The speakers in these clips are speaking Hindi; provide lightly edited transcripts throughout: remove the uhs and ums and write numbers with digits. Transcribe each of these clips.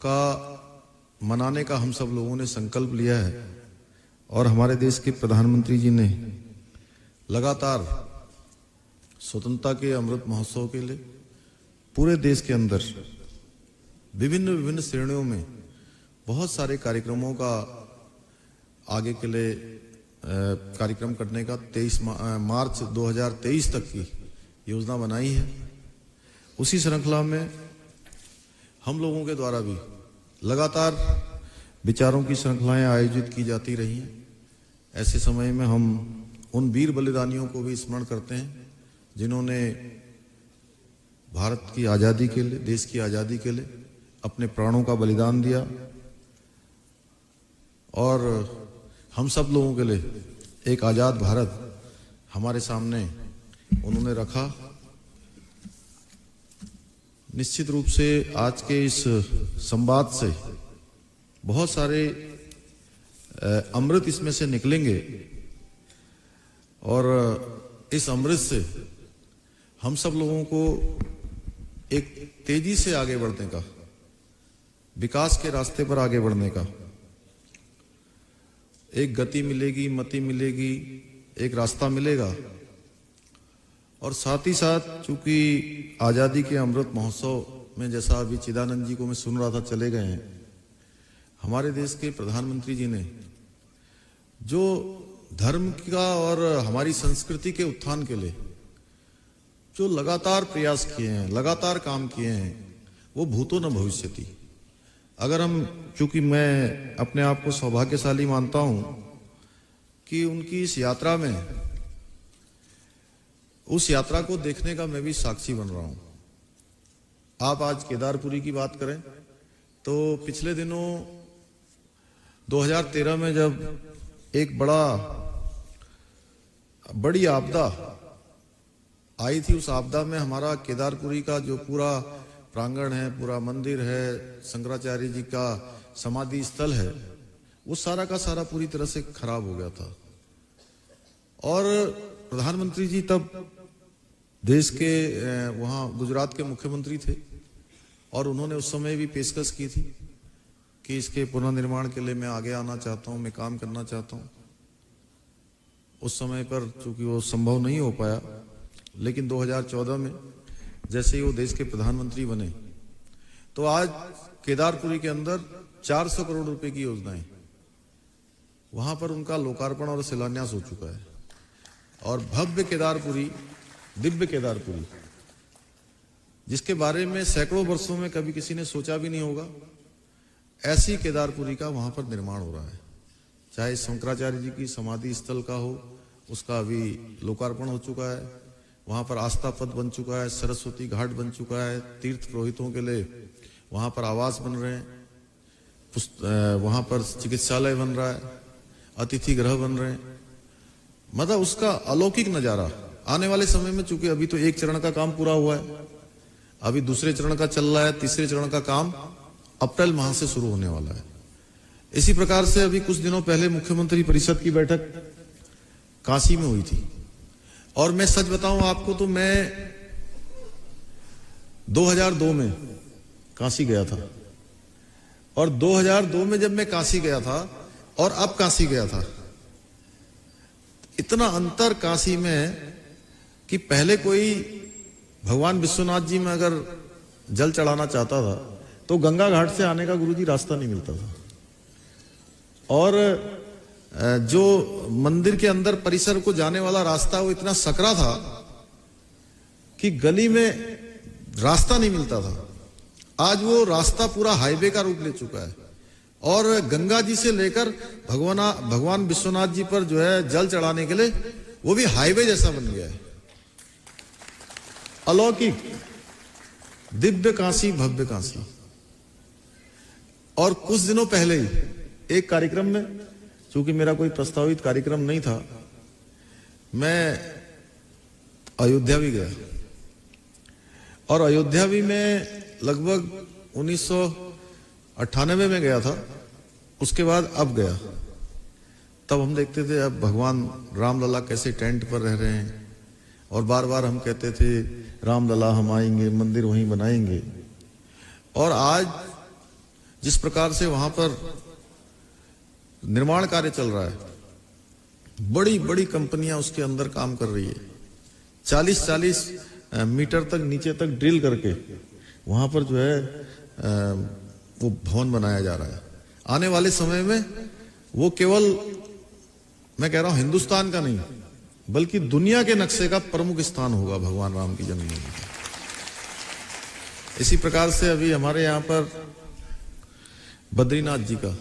का मनाने का हम सब लोगों ने संकल्प लिया है और हमारे देश के प्रधानमंत्री जी ने लगातार स्वतंत्रता के अमृत महोत्सव के लिए पूरे देश के अंदर विभिन्न विभिन्न श्रेणियों में बहुत सारे कार्यक्रमों का आगे के लिए कार्यक्रम करने का 23 मार्च 2023 तक की योजना बनाई है। उसी श्रृंखला में हम लोगों के द्वारा भी लगातार विचारों की श्रृंखलाएं आयोजित की जाती रही हैं। ऐसे समय में हम उन वीर बलिदानियों को भी स्मरण करते हैं जिन्होंने भारत की आज़ादी के लिए, देश की आज़ादी के लिए अपने प्राणों का बलिदान दिया और हम सब लोगों के लिए एक आज़ाद भारत हमारे सामने उन्होंने रखा। निश्चित रूप से आज के इस संवाद से बहुत सारे अमृत इसमें से निकलेंगे और इस अमृत से हम सब लोगों को एक तेजी से आगे बढ़ने का, विकास के रास्ते पर आगे बढ़ने का एक गति मिलेगी, मति मिलेगी, एक रास्ता मिलेगा। और साथ ही साथ चूंकि आज़ादी के अमृत महोत्सव में, जैसा अभी चिदानंद जी को मैं सुन रहा था, चले गए हैं, हमारे देश के प्रधानमंत्री जी ने जो धर्म का और हमारी संस्कृति के उत्थान के लिए जो लगातार प्रयास किए हैं, लगातार काम किए हैं, वो भूतो न भविष्यति। अगर हम, चूंकि मैं अपने आप को सौभाग्यशाली मानता हूं कि उनकी इस यात्रा में, उस यात्रा को देखने का मैं भी साक्षी बन रहा हूं। आप आज केदारपुरी की बात करें तो पिछले दिनों 2013 में जब एक बड़ी आपदा आई थी, उस आपदा में हमारा केदारपुरी का जो पूरा प्रांगण है, पूरा मंदिर है, शंकराचार्य जी का समाधि स्थल है, वो सारा का सारा पूरी तरह से खराब हो गया था। और प्रधानमंत्री जी तब देश के वहाँ गुजरात के मुख्यमंत्री थे और उन्होंने उस समय भी पेशकश की थी कि इसके पुनर्निर्माण के लिए मैं आगे आना चाहता हूँ, मैं काम करना चाहता हूँ। उस समय पर चूंकि वो संभव नहीं हो पाया, लेकिन 2014 में जैसे ही वो देश के प्रधानमंत्री बने तो आज केदारपुरी के अंदर 400 करोड़ रुपए की योजनाएं, वहां पर उनका लोकार्पण और शिलान्यास हो चुका है। और भव्य केदारपुरी, दिव्य केदारपुरी, जिसके बारे में सैकड़ों वर्षों में कभी किसी ने सोचा भी नहीं होगा, ऐसी केदारपुरी का वहां पर निर्माण हो रहा है। चाहे शंकराचार्य जी की समाधि स्थल का हो, उसका अभी लोकार्पण हो चुका है, वहां पर आस्था पथ बन चुका है, सरस्वती घाट बन चुका है, तीर्थ पुरोहितों के लिए वहां पर आवास बन रहे हैं, वहां पर चिकित्सालय बन रहा है, अतिथि गृह बन रहे हैं। मतलब उसका अलौकिक नजारा आने वाले समय में, चूंकि अभी तो एक चरण का काम पूरा हुआ है, अभी दूसरे चरण का चल रहा है, तीसरे चरण का काम अप्रैल माह से शुरू होने वाला है। इसी प्रकार से अभी कुछ दिनों पहले मुख्यमंत्री परिषद की बैठक काशी में हुई थी और मैं सच बताऊं आपको तो मैं 2002 में काशी गया था और 2002 में जब मैं काशी गया था और अब काशी गया था, इतना अंतर काशी में कि पहले कोई भगवान विश्वनाथ जी में अगर जल चढ़ाना चाहता था तो गंगा घाट से आने का गुरुजी रास्ता नहीं मिलता था। और जो मंदिर के अंदर परिसर को जाने वाला रास्ता वो इतना सकरा था कि गली में रास्ता नहीं मिलता था। आज वो रास्ता पूरा हाईवे का रूप ले चुका है और गंगा जी से लेकर भगवान विश्वनाथ जी पर जो है जल चढ़ाने के लिए वो भी हाईवे जैसा बन गया है। अलौकिक, दिव्य काशी, भव्य काशी। और कुछ दिनों पहले ही एक कार्यक्रम में, चूंकि मेरा कोई प्रस्तावित कार्यक्रम नहीं था, मैं अयोध्या भी गया और अयोध्या भी मैं लगभग 1998 में गया था, उसके बाद अब गया। तब हम देखते थे अब भगवान रामलला कैसे टेंट पर रह रहे हैं और बार बार हम कहते थे रामलला हम आएंगे, मंदिर वहीं बनाएंगे। और आज जिस प्रकार से वहां पर निर्माण कार्य चल रहा है, बड़ी बड़ी कंपनियां उसके अंदर काम कर रही है, 40-40 मीटर तक नीचे तक ड्रिल करके वहां पर जो है वो भवन बनाया जा रहा है। आने वाले समय में वो केवल, मैं कह रहा हूं, हिंदुस्तान का नहीं बल्कि दुनिया के नक्शे का प्रमुख स्थान होगा भगवान राम की जन्मभूमि। इसी प्रकार से अभी हमारे यहां पर बद्रीनाथ जी का,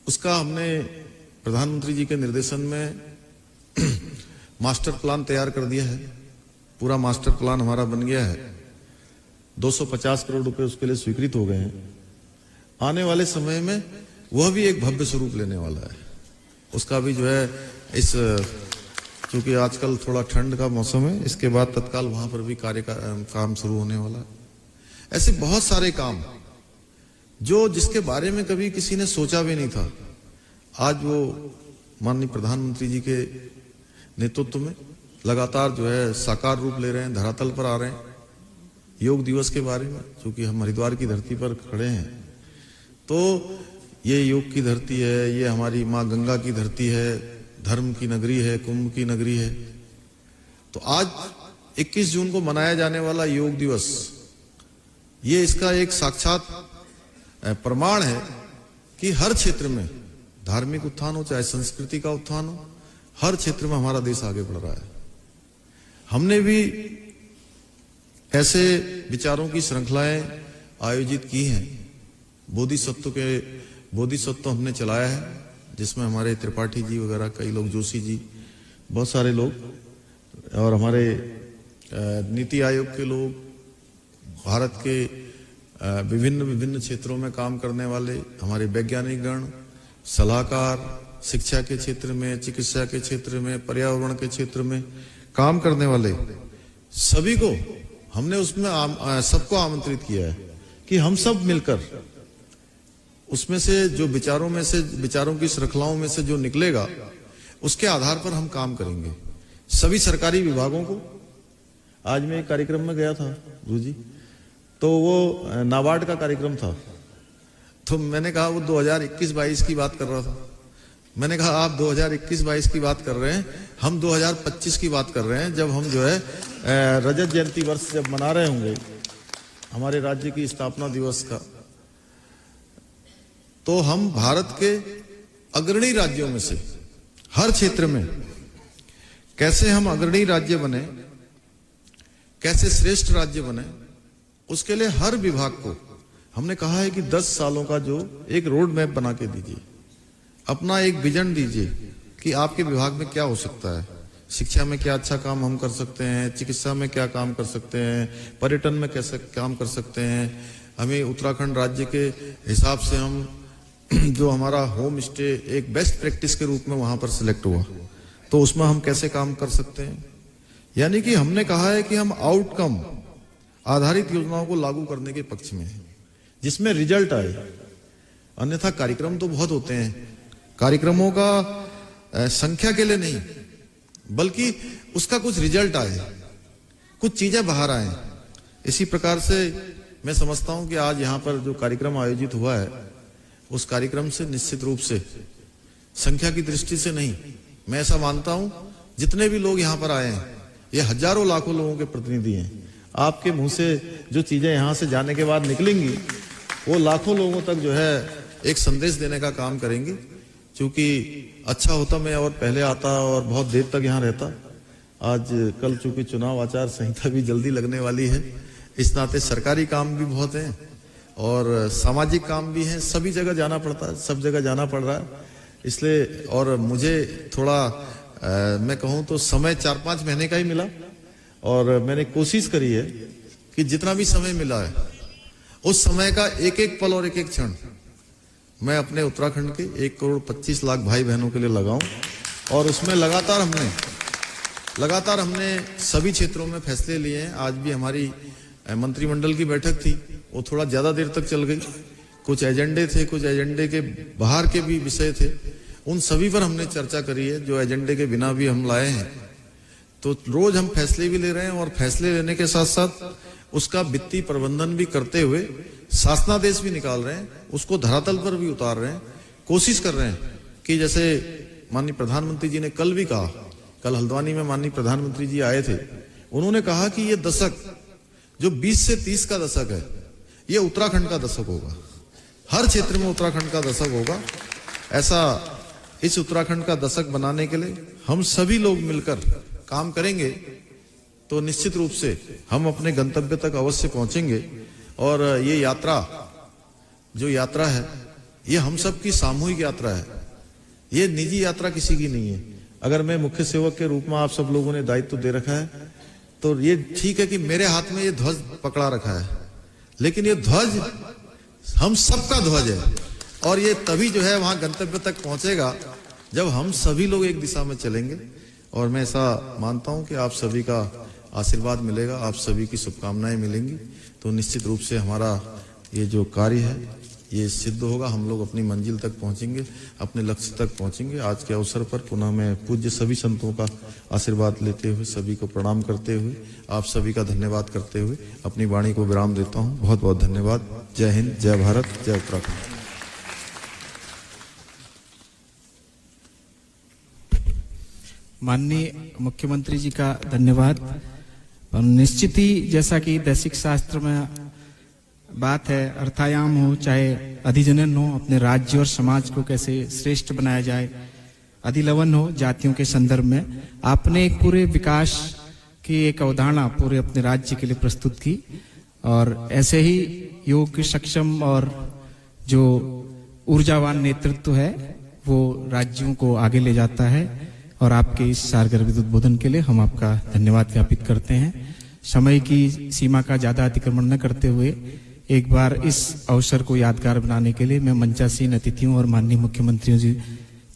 उसका हमने प्रधानमंत्री जी के निर्देशन में मास्टर प्लान तैयार कर दिया है। पूरा मास्टर प्लान हमारा बन गया है, 250 करोड़ रुपए उसके लिए स्वीकृत हो गए हैं। आने वाले समय में वह भी एक भव्य स्वरूप लेने वाला है। उसका भी जो है इस, क्योंकि आजकल थोड़ा ठंड का मौसम है, इसके बाद तत्काल वहां पर भी कार्य का काम शुरू होने वाला है। ऐसे बहुत सारे काम जो जिसके बारे में कभी किसी ने सोचा भी नहीं था, आज वो माननीय प्रधानमंत्री जी के नेतृत्व में लगातार जो है साकार रूप ले रहे हैं, धरातल पर आ रहे हैं। योग दिवस के बारे में, चूंकि हम हरिद्वार की धरती पर खड़े हैं, तो ये योग की धरती है, ये हमारी माँ गंगा की धरती है, धर्म की नगरी है, कुंभ की नगरी है। तो आज 21 जून को मनाया जाने वाला योग दिवस, ये इसका एक साक्षात प्रमाण है कि हर क्षेत्र में धार्मिक उत्थान हो, चाहे संस्कृति का उत्थान हो, हर क्षेत्र में हमारा देश आगे बढ़ रहा है। हमने भी ऐसे विचारों की श्रृंखलाएं आयोजित की हैं। बोधिसत्व हमने चलाया है, जिसमें हमारे त्रिपाठी जी वगैरह कई लोग, जोशी जी, बहुत सारे लोग, और हमारे नीति आयोग के लोग, भारत के विभिन्न क्षेत्रों में काम करने वाले हमारे वैज्ञानिक गण, सलाहकार, शिक्षा के क्षेत्र में, चिकित्सा के क्षेत्र में, पर्यावरण के क्षेत्र में काम करने वाले सभी को हमने उसमें सबको आमंत्रित किया है कि हम सब मिलकर उसमें से जो विचारों की श्रृंखलाओं में से जो निकलेगा, उसके आधार पर हम काम करेंगे। सभी सरकारी विभागों को, आज मैं एक कार्यक्रम में गया था गुरु जी, तो वो नाबार्ड का कार्यक्रम था, तो मैंने कहा, वो 2021-22 की बात कर रहा था। मैंने कहा, आप 2021-22 की बात कर रहे हैं, हम 2025 की बात कर रहे हैं, जब हम जो है रजत जयंती वर्ष जब मना रहे होंगे हमारे राज्य की स्थापना दिवस का, तो हम भारत के अग्रणी राज्यों में से हर क्षेत्र में कैसे हम अग्रणी राज्य बने, कैसे श्रेष्ठ राज्य बने, उसके लिए हर विभाग को हमने कहा है कि 10 सालों का जो एक रोड मैप बना के दीजिए, अपना एक विजन दीजिए कि आपके विभाग में क्या हो सकता है, शिक्षा में क्या अच्छा काम हम कर सकते हैं, चिकित्सा में क्या काम कर सकते हैं, पर्यटन में कैसे काम कर सकते हैं। हमें उत्तराखंड राज्य के हिसाब से हम जो हमारा होम स्टे एक बेस्ट प्रैक्टिस के रूप में वहां पर सिलेक्ट हुआ, तो उसमें हम कैसे काम कर सकते हैं। यानी कि हमने कहा है कि हम आउटकम आधारित योजनाओं को लागू करने के पक्ष में हैं, जिसमें रिजल्ट आए। अन्यथा कार्यक्रम तो बहुत होते हैं, कार्यक्रमों का संख्या के लिए नहीं, बल्कि उसका कुछ रिजल्ट आए, कुछ चीजें बाहर आए। इसी प्रकार से मैं समझता हूं कि आज यहाँ पर जो कार्यक्रम आयोजित हुआ है, उस कार्यक्रम से निश्चित रूप से संख्या की दृष्टि से नहीं, मैं ऐसा मानता हूं जितने भी लोग यहाँ पर आए हैं, ये हजारों लाखों लोगों के प्रतिनिधि हैं। आपके मुंह से जो चीजें यहाँ से जाने के बाद निकलेंगी, वो लाखों लोगों तक जो है एक संदेश देने का काम करेंगे। क्योंकि अच्छा होता मैं और पहले आता और बहुत देर तक यहाँ रहता। आज कल चूंकि चुनाव आचार संहिता भी जल्दी लगने वाली है, इस नाते सरकारी काम भी बहुत हैं और सामाजिक काम भी हैं, सभी जगह जाना पड़ता है, सब जगह जाना पड़ रहा है। इसलिए और मुझे थोड़ा मैं कहूँ तो समय 4-5 महीने का ही मिला, और मैंने कोशिश करी है कि जितना भी समय मिला है, उस समय का एक एक पल और एक एक क्षण मैं अपने उत्तराखंड के 1,25,00,000 भाई बहनों के लिए लगाऊं। और उसमें लगातार हमने सभी क्षेत्रों में फैसले लिए हैं। आज भी हमारी मंत्रिमंडल की बैठक थी, वो थोड़ा ज्यादा देर तक चल गई। कुछ एजेंडे थे, कुछ एजेंडे के बाहर के भी विषय थे, उन सभी पर हमने चर्चा करी है, जो एजेंडे के बिना भी हम लाए हैं। तो रोज हम फैसले भी ले रहे हैं, और फैसले लेने के साथ साथ उसका वित्तीय प्रबंधन भी करते हुए शासनादेश भी निकाल रहे हैं, उसको धरातल पर भी उतार रहे हैं, कोशिश कर रहे हैं कि जैसे माननीय प्रधानमंत्री जी ने कल भी कहा, कल हल्द्वानी में माननीय प्रधानमंत्री जी आए थे, उन्होंने कहा कि ये दशक जो 20 से 30 का दशक है, ये उत्तराखंड का दशक होगा, हर क्षेत्र में उत्तराखंड का दशक होगा। ऐसा इस उत्तराखंड का दशक बनाने के लिए हम सभी लोग मिलकर काम करेंगे तो निश्चित रूप से हम अपने गंतव्य तक अवश्य पहुंचेंगे। और ये यात्रा जो यात्रा है, ये हम सब की सामूहिक यात्रा है, ये निजी यात्रा किसी की नहीं है। अगर मैं मुख्य सेवक के रूप में आप सब लोगों ने दायित्व दे रखा है तो ये ठीक है कि मेरे हाथ में ये ध्वज पकड़ा रखा है, लेकिन ये ध्वज हम सबका ध्वज है और ये तभी जो है वहां गंतव्य तक पहुंचेगा जब हम सभी लोग एक दिशा में चलेंगे। और मैं ऐसा मानता हूं कि आप सभी का आशीर्वाद मिलेगा, आप सभी की शुभकामनाएं मिलेंगी, तो निश्चित रूप से हमारा ये जो कार्य है ये सिद्ध होगा, हम लोग अपनी मंजिल तक पहुंचेंगे, अपने लक्ष्य तक पहुंचेंगे। आज के अवसर पर पुनः मैं पूज्य सभी संतों का आशीर्वाद लेते हुए, सभी को प्रणाम करते हुए, आप सभी का धन्यवाद करते हुए अपनी वाणी को विराम देता हूं। बहुत बहुत धन्यवाद। जय हिंद, जय भारत, जय उत्तराखंड। माननीय मुख्यमंत्री जी का धन्यवाद। और निश्चित ही जैसा कि दैसिक शास्त्र में बात है, अर्थायाम हो चाहे अधिजनन हो, अपने राज्य और समाज को कैसे श्रेष्ठ बनाया जाए, अधिलवन हो जातियों के संदर्भ में, आपने एक पूरे विकास की एक अवधारणा पूरे अपने राज्य के लिए प्रस्तुत की। और ऐसे ही योग्य, सक्षम और जो ऊर्जावान नेतृत्व है वो राज्यों को आगे ले जाता है। और आपके इस सारगर्भित उद्बोधन के लिए हम आपका धन्यवाद ज्ञापित करते हैं। समय की सीमा का ज्यादा अतिक्रमण न करते हुए एक बार इस अवसर को यादगार बनाने के लिए मैं मंचासीन अतिथियों और माननीय मुख्यमंत्रियों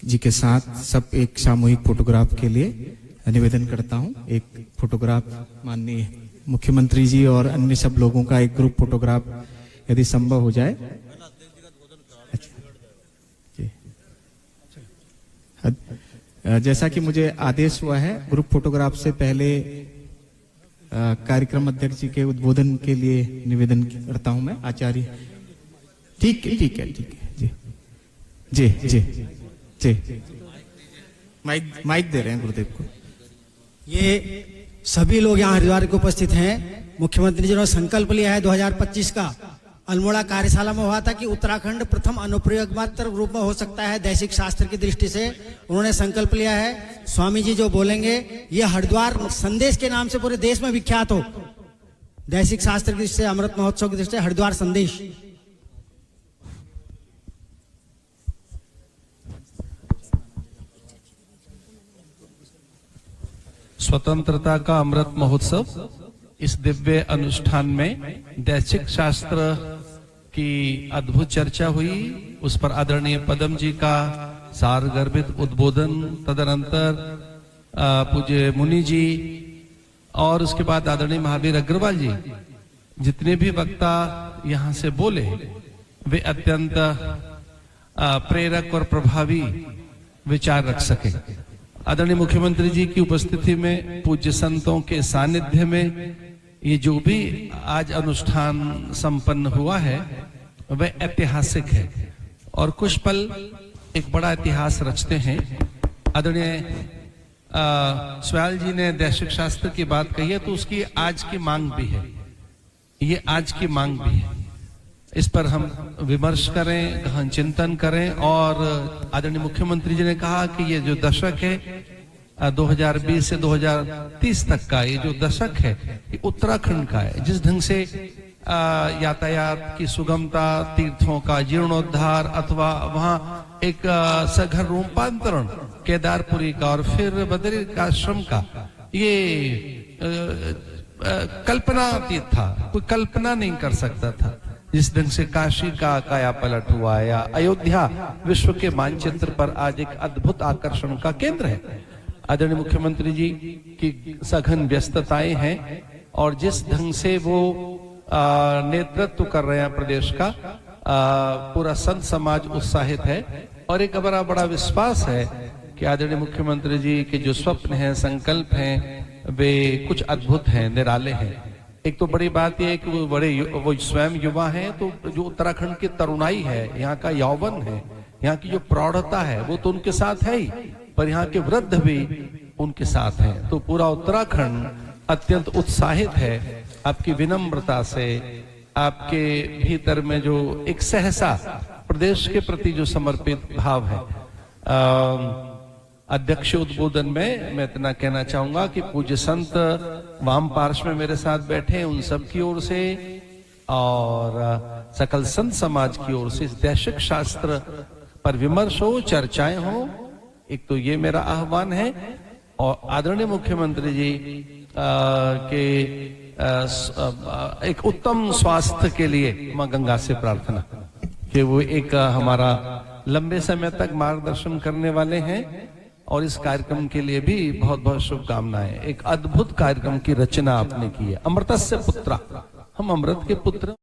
जी के साथ सब एक सामूहिक फोटोग्राफ के लिए निवेदन करता हूं। एक फोटोग्राफ माननीय मुख्यमंत्री जी और अन्य सब लोगों का एक ग्रुप फोटोग्राफ यदि संभव हो जाए। जैसा कि मुझे आदेश हुआ है, ग्रुप फोटोग्राफ से पहले कार्यक्रम अध्यक्ष जी के उद्बोधन के लिए निवेदन करता हूं मैं, आचार्य। ठीक है, ठीक है, ठीक है जी जी जी जी। माइक दे रहे हैं गुरुदेव को। ये सभी लोग यहाँ हरिद्वार के उपस्थित हैं। मुख्यमंत्री जी ने संकल्प लिया है 2025 का। अल्मोड़ा कार्यशाला में हुआ था कि उत्तराखंड प्रथम अनुप्रयोग मात्र रूप में हो सकता है दैसिक शास्त्र की दृष्टि से। उन्होंने संकल्प लिया है, स्वामी जी जो बोलेंगे ये हरिद्वार संदेश के नाम से पूरे देश में विख्यात हो। दैसिक शास्त्र की दृष्टि से, अमृत महोत्सव की दृष्टि से हरिद्वार संदेश। स्वतंत्रता का अमृत महोत्सव, इस दिव्य अनुष्ठान में दैसिक शास्त्र की अद्भुत चर्चा हुई। उस पर आदरणीय पदम जी का सारगर्भित उद्बोधन, तदनंतर पूज्य मुनि जी और उसके बाद आदरणीय महावीर अग्रवाल जी, जितने भी वक्ता यहाँ से बोले वे अत्यंत प्रेरक और प्रभावी विचार रख सके। आदरणीय मुख्यमंत्री जी की उपस्थिति में, पूज्य संतों के सानिध्य में ये जो भी आज अनुष्ठान संपन्न हुआ है वह ऐतिहासिक है और कुछ पल एक बड़ा इतिहास रचते हैं। आदरणीय स्वयाल जी ने दैसिक शास्त्र की बात कही है तो उसकी आज की मांग भी है, ये आज की मांग भी है। इस पर हम विमर्श करें, गहन चिंतन करें। और आदरणीय मुख्यमंत्री जी ने कहा कि ये जो दशक है 2020 से 2030 तक का, ये जो दशक है ये उत्तराखंड का है। जिस ढंग से यातायात की सुगमता, तीर्थों का जीर्णोद्धार अथवा वहां एक सघन रूपांतरण केदारपुरी का और फिर बद्रिकाश्रम का, ये कल्पनातीत था, कोई कल्पना नहीं कर सकता था। जिस ढंग से काशी का काया पलट हुआ या अयोध्या विश्व के मानचित्र पर आज एक अद्भुत आकर्षण का केंद्र है। आदरणीय मुख्यमंत्री जी की सघन व्यस्तताएं हैं और जिस ढंग से वो नेतृत्व कर रहे हैं प्रदेश का, पूरा संत समाज उत्साहित है और एक बड़ा विश्वास है कि आदरणीय मुख्यमंत्री जी के जो स्वप्न हैं, संकल्प हैं, वे कुछ अद्भुत हैं, निराले हैं। एक तो बड़ी बात यह है कि वो स्वयं युवा हैं, तो जो उत्तराखंड की तरुणाई है, यहाँ का यौवन है, यहाँ की जो प्रौढ़ता है, वो तो उनके साथ है ही, पर यहाँ के वृद्ध भी उनके साथ हैं। तो पूरा उत्तराखंड अत्यंत उत्साहित है आपकी विनम्रता से, आपके भीतर में जो एक सहसा प्रदेश के प्रति जो समर्पित भाव है। अध्यक्ष उद्बोधन में मैं इतना कहना चाहूंगा कि पूज्य संत वाम पार्श्व में मेरे साथ बैठे हैं, उन सब की ओर से और सकल संत समाज की ओर से इस दैशिक शास्त्र पर विमर्श हो, चर्चाएं हो, एक तो ये मेरा आह्वान है। और आदरणीय मुख्यमंत्री जी के एक उत्तम स्वास्थ्य के लिए मां गंगा से प्रार्थना कि वो एक हमारा लंबे समय तक मार्गदर्शन करने वाले हैं, और इस कार्यक्रम के लिए भी बहुत बहुत शुभकामनाएं। एक अद्भुत कार्यक्रम की रचना आपने की है। अमृतस्य पुत्रा, हम अमृत के पुत्र।